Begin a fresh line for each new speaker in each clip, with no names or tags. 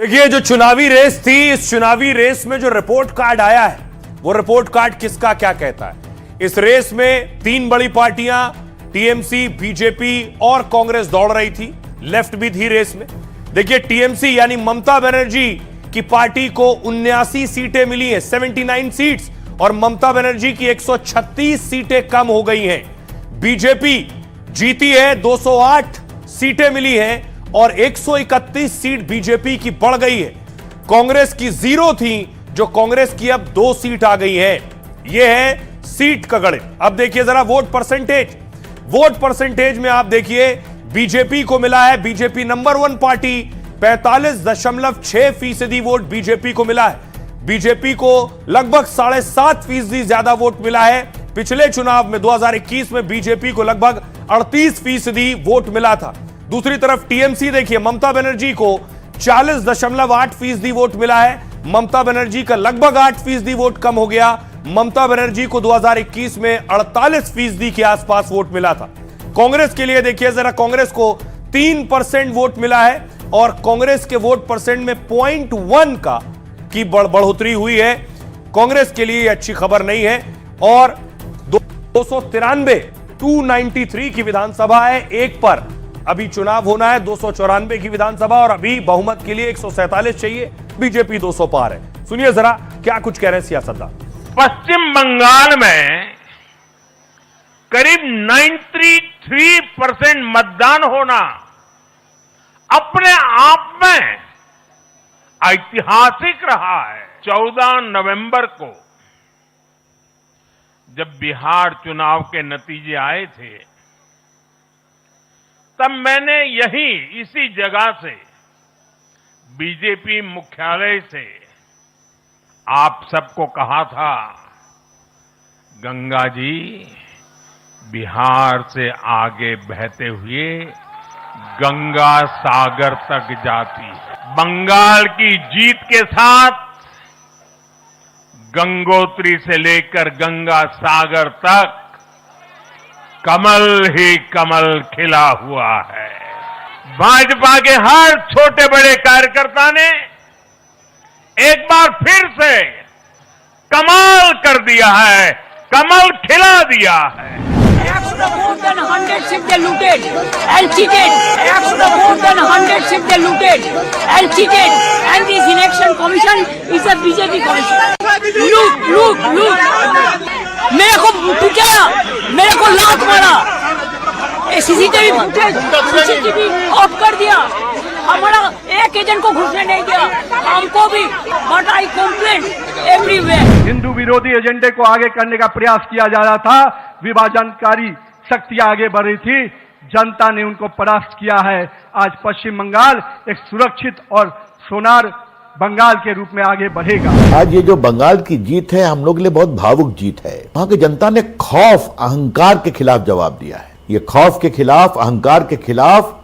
देखिए, जो चुनावी रेस थी, इस चुनावी रेस में जो रिपोर्ट कार्ड आया है, वो रिपोर्ट कार्ड किसका क्या कहता है। इस रेस में तीन बड़ी पार्टियां टीएमसी, बीजेपी और कांग्रेस दौड़ रही थी। लेफ्ट भी थी रेस में। देखिए, टीएमसी यानी ममता बनर्जी की पार्टी को 79 सीटें मिली हैं, 79 सीट्स, और ममता बनर्जी की 136 सीटें कम हो गई हैं। बीजेपी जीती है, 208 सीटें मिली हैं और 131 सीट बीजेपी की बढ़ गई है। कांग्रेस की 0 थी, जो कांग्रेस की अब 2 सीट आ गई है। यह है सीट का गणित। अब देखिए जरा वोट परसेंटेज। वोट परसेंटेज में आप देखिए, बीजेपी को मिला है, BJP number 1 party, 45.6% vote BJP को मिला है। बीजेपी को लगभग 7.5% ज्यादा वोट मिला है। पिछले चुनाव में 2021 में बीजेपी को लगभग 38% वोट मिला था। दूसरी तरफ टीएमसी देखिए, ममता बनर्जी को 40.8% वोट मिला है। ममता बनर्जी का लगभग 8% वोट कम हो गया। ममता बनर्जी को 2021 में 48% के आसपास वोट मिला था। कांग्रेस के लिए देखिए जरा, कांग्रेस को 3% वोट मिला है और कांग्रेस के वोट परसेंट में 0.1 की बढ़ोतरी हुई है। कांग्रेस के लिए अच्छी खबर नहीं है। और 293 की विधानसभा है, एक पर अभी चुनाव होना है। 294 की विधानसभा और अभी बहुमत के लिए 147 चाहिए। बीजेपी 200 पार है। सुनिए जरा क्या कुछ कह रहे हैं सियासतदान।
पश्चिम बंगाल में करीब 93% मतदान होना अपने आप में ऐतिहासिक रहा है। 14 नवंबर को जब बिहार चुनाव के नतीजे आए थे, तब मैंने यहीं इसी जगह से बीजेपी मुख्यालय से आप सबको कहा था, गंगा जी बिहार से आगे बहते हुए गंगा सागर तक जाती है। बंगाल की जीत के साथ गंगोत्री से लेकर गंगा सागर तक कमल ही कमल खिला हुआ है। भाजपा के हर छोटे बड़े कार्यकर्ता ने एक बार फिर से कमाल कर दिया है, कमल खिला दिया है।
More than 100 seats they looted and cheated. More than 100 seats they looted and cheated. And this election commission is a BJP commission. Look. मेरे को पिटाया, मेरे को लात मारा। सीसीटीवी ऑफ कर दिया। हमारा एक एजेंट को घुसने नहीं दिया, हमको भी। But I complain everywhere.
Hindu विरोधी एजेंडे को आगे करने का प्रयास किया जा रहा था। विभाजनकारी शक्तियां आगे बढ़ रही थी, जनता ने उनको परास्त किया है। आज पश्चिम बंगाल एक सुरक्षित और सोनार बंगाल के रूप में आगे बढ़ेगा।
आज ये जो बंगाल की जीत है, हम लोग के लिए बहुत भावुक जीत है। वहां की जनता ने खौफ, अहंकार के खिलाफ जवाब दिया है। ये खौफ के खिलाफ, अहंकार के खिलाफ,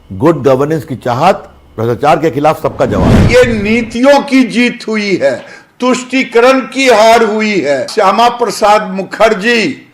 गुड गवर्नेंस की चाहत, भ्रष्टाचार के खिलाफ सबका जवाब।
ये नीतियों की जीत हुई है, तुष्टीकरण की हार हुई है। श्यामा प्रसाद मुखर्जी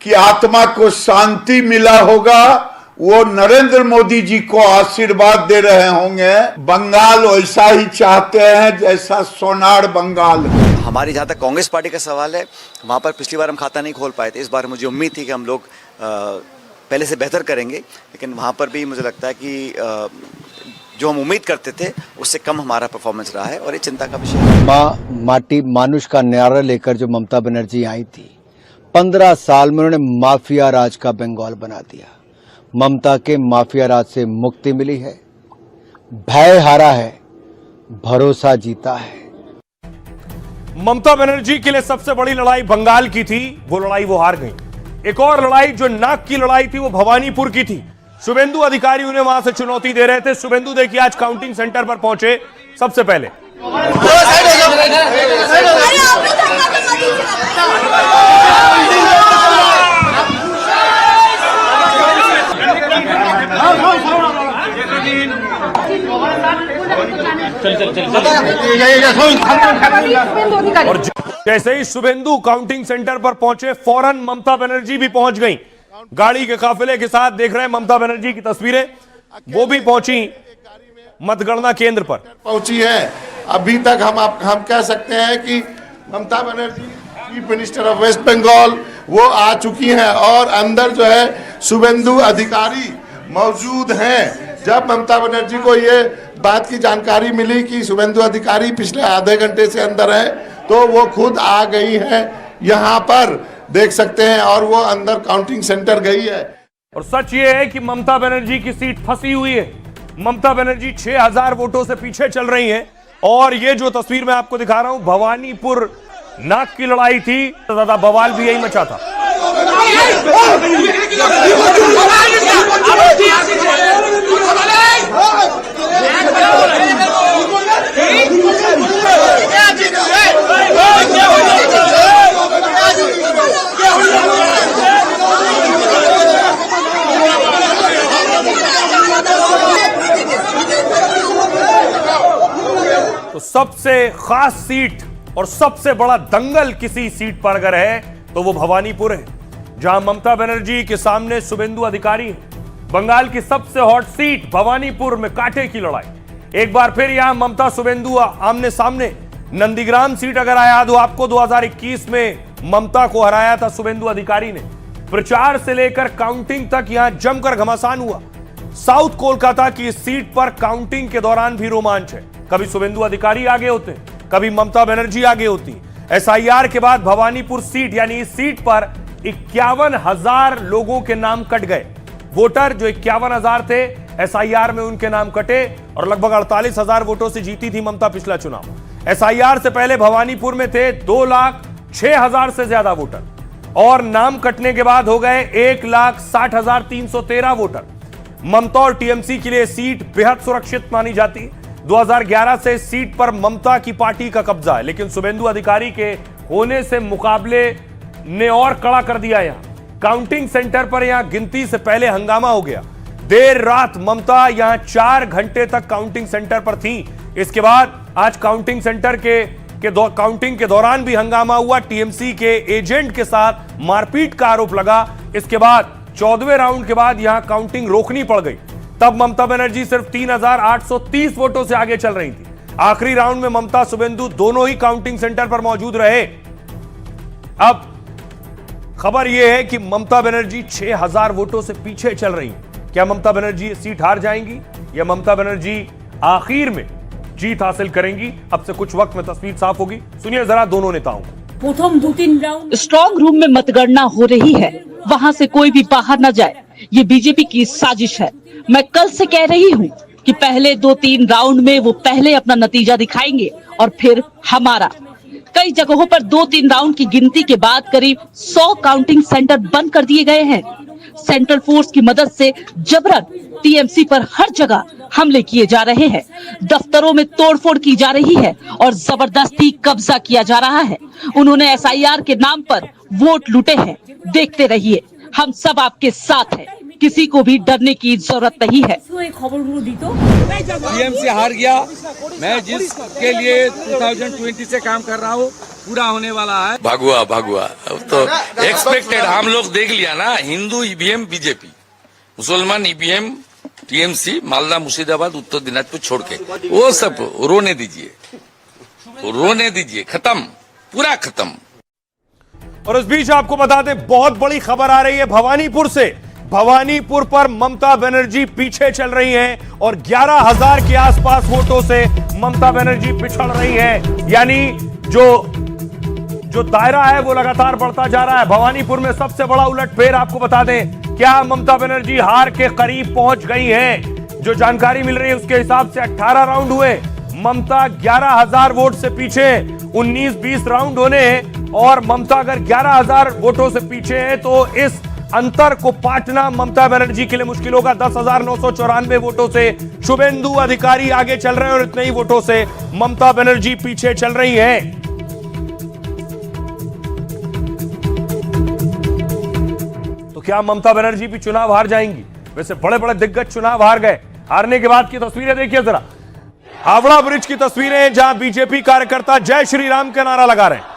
की आत्मा को शांति मिला होगा, वो नरेंद्र मोदी जी को आशीर्वाद दे रहे होंगे। बंगाल वैसा ही चाहते हैं जैसा सोनार बंगाल।
हमारी जहां तक कांग्रेस पार्टी का सवाल है, वहां पर पिछली बार हम खाता नहीं खोल पाए थे। इस बार मुझे उम्मीद थी कि हम लोग पहले से बेहतर करेंगे, लेकिन वहां पर भी मुझे लगता है कि जो हम उम्मीद करते थे उससे कम हमारा परफॉर्मेंस रहा है और ये चिंता का विषय है।
माँ माटी मानुष का नारा लेकर जो ममता बनर्जी आई थी, 15 साल में उन्होंने माफिया राज का बंगाल बना दिया। ममता के माफिया राज से मुक्ति मिली है, भय हारा है, भरोसा जीता है।
ममता बनर्जी के लिए सबसे बड़ी लड़ाई बंगाल की थी, वो लड़ाई वो हार गई। एक और लड़ाई जो नाक की लड़ाई थी, वो भवानीपुर की थी। शुभेंदु अधिकारी उन्हें वहां से चुनौती दे रहे थे। शुभेंदु देखिए आज काउंटिंग सेंटर पर पहुंचे सबसे पहले। और जैसे ही शुभेंदु काउंटिंग सेंटर पर पहुंचे, फौरन ममता बनर्जी भी पहुंच गई। गाड़ी के काफिले के साथ देख रहे हैं ममता बनर्जी की तस्वीरें, वो भी पहुंची मतगणना केंद्र पर
पहुंची है। अभी तक हम कह सकते हैं कि Mamata Banerjee chief minister of West Bengal वो आ चुकी हैं और अंदर जो है शुभेंदु अधिकारी मौजूद हैं। जब ममता बनर्जी को ये बात की जानकारी मिली कि शुभेंदु अधिकारी पिछले आधे घंटे से अंदर है, तो वो खुद आ गई है यहाँ पर, देख सकते हैं, और वो अंदर काउंटिंग सेंटर गई है।
और सच ये है कि ममता बनर्जी की सीट फंसी हुई है। ममता बनर्जी 6000 वोटों से पीछे चल रही हैं। और ये जो तस्वीर मैं आपको दिखा रहा हूं, भवानीपुर नाक की लड़ाई थी, तो ज्यादा बवाल भी यही मचा था। तो सबसे खास सीट और सबसे बड़ा दंगल किसी सीट पर अगर है तो वो भवानीपुर है, जहां ममता बनर्जी के सामने शुभेंदु अधिकारी है। बंगाल की सबसे हॉट सीट भवानीपुर में कांटे की लड़ाई। एक बार फिर यहां ममता शुभेंदु आमने सामने। नंदीग्राम सीट अगर याद हो आपको, 2021 में ममता को हराया था शुभेंदु अधिकारी ने। प्रचार से लेकर काउंटिंग तक यहां जमकर घमासान हुआ। साउथ कोलकाता की इस सीट पर काउंटिंग के दौरान भी रोमांच है। कभी शुभेंदु अधिकारी आगे होते, कभी ममता बनर्जी आगे होती। एसआईआर के बाद भवानीपुर सीट यानी इस सीट पर 51,000 लोगों के नाम कट गए। वोटर जो 51,000 थे, एसआईआर में उनके नाम कटे और लगभग 48,000 वोटों से जीती थी ममता पिछला चुनाव। एसआईआर से पहले भवानीपुर में थे 2,06,000 से ज्यादा वोटर और नाम कटने के बाद हो गए 1,60,313 वोटर। ममता और टीएमसी के लिए सीट बेहद सुरक्षित मानी जाती है। 2011 से इस सीट पर ममता की पार्टी का कब्जा है, लेकिन शुभेंदु अधिकारी के होने से मुकाबले ने और कड़ा कर दिया। यहां काउंटिंग सेंटर पर यहां गिनती से पहले हंगामा हो गया। देर रात ममता यहां 4 घंटे तक काउंटिंग सेंटर पर थी। इसके बाद आज काउंटिंग सेंटर काउंटिंग के दौरान भी हंगामा हुआ। टीएमसी के एजेंट के साथ मारपीट का आरोप लगा। इसके बाद 14वें राउंड के बाद यहां काउंटिंग रोकनी पड़ गई। तब ममता बनर्जी सिर्फ 3,830 वोटों से आगे चल रही थी। आखिरी राउंड में ममता शुभेंदु दोनों ही काउंटिंग सेंटर पर मौजूद रहे। अब खबर यह है कि ममता बनर्जी 6,000 वोटों से पीछे चल रही हैं। क्या ममता बनर्जी सीट हार जाएंगी या ममता बनर्जी आखिर में जीत हासिल करेंगी? अब से कुछ वक्त में तस्वीर साफ होगी। सुनिए जरा दोनों नेताओं को।
प्रथम 2-3 राउंड
स्ट्रॉन्ग रूम में मतगणना हो रही है, वहां से कोई भी बाहर न जाए, ये बीजेपी की साजिश है। मैं कल से कह रही हूँ कि पहले 2-3 राउंड में वो पहले अपना नतीजा दिखाएंगे और फिर हमारा। कई जगहों पर 2-3 राउंड की गिनती के बाद करीब 100 काउंटिंग सेंटर बंद कर दिए गए हैं। सेंट्रल फोर्स की मदद से जबरन टीएमसी पर हर जगह हमले किए जा रहे हैं। दफ्तरों में तोड़फोड़ की जा रही है और जबरदस्ती कब्जा किया जा रहा है। उन्होंने एसआईआर के नाम पर वोट लूटे हैं। देखते रहिए, हम सब आपके साथ हैं। किसी को भी डरने की जरूरत नहीं है।
टीएमसी हार गया। मैं जिसके लिए 2020 से काम कर रहा हूँ पूरा होने वाला है।
भागुआ तो एक्सपेक्टेड, हम लोग देख लिया ना। हिंदू ईवीएम बीजेपी, मुसलमान ईवीएम टीएमसी, मालदा मुर्शिदाबाद उत्तर दिनाजपुर छोड़ के वो सब रोने दीजिए, खत्म, पूरा खत्म।
और इस बीच आपको बता दें, बहुत बड़ी खबर आ रही है भवानीपुर से। भवानीपुर पर ममता बनर्जी पीछे चल रही हैं और 11,000 के आसपास वोटों से ममता बनर्जी पिछड़ रही हैं। यानी जो दायरा है वो लगातार बढ़ता जा रहा है। भवानीपुर में सबसे बड़ा उलटफेर आपको बता दें, क्या ममता बनर्जी हार के करीब पहुंच गई हैं? जो जानकारी मिल रही है उसके हिसाब से 18 राउंड हुए, ममता 11,000 वोट से पीछे। 19-20 राउंड होने हैं और ममता अगर 11,000 वोटों से पीछे है तो इस अंतर को पाटना ममता बनर्जी के लिए मुश्किल होगा। 10,994 वोटों से शुभेंदु अधिकारी आगे चल रहे हैं और इतने ही वोटों से ममता बनर्जी पीछे चल रही हैं। तो क्या ममता बनर्जी भी चुनाव हार जाएंगी? वैसे बड़े बड़े दिग्गज चुनाव हार गए। हारने के बाद की तस्वीरें देखिए जरा। हावड़ा ब्रिज की तस्वीरें जहां बीजेपी कार्यकर्ता जय श्री राम का नारा लगा रहे हैं।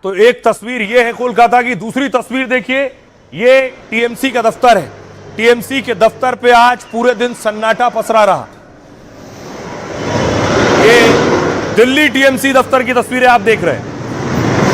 तो एक तस्वीर यह है कोलकाता की, दूसरी तस्वीर देखिए, ये टीएमसी का दफ्तर है। टीएमसी के दफ्तर पे आज पूरे दिन सन्नाटा पसरा रहा। ये दिल्ली टीएमसी दफ्तर की तस्वीरें आप देख रहे हैं।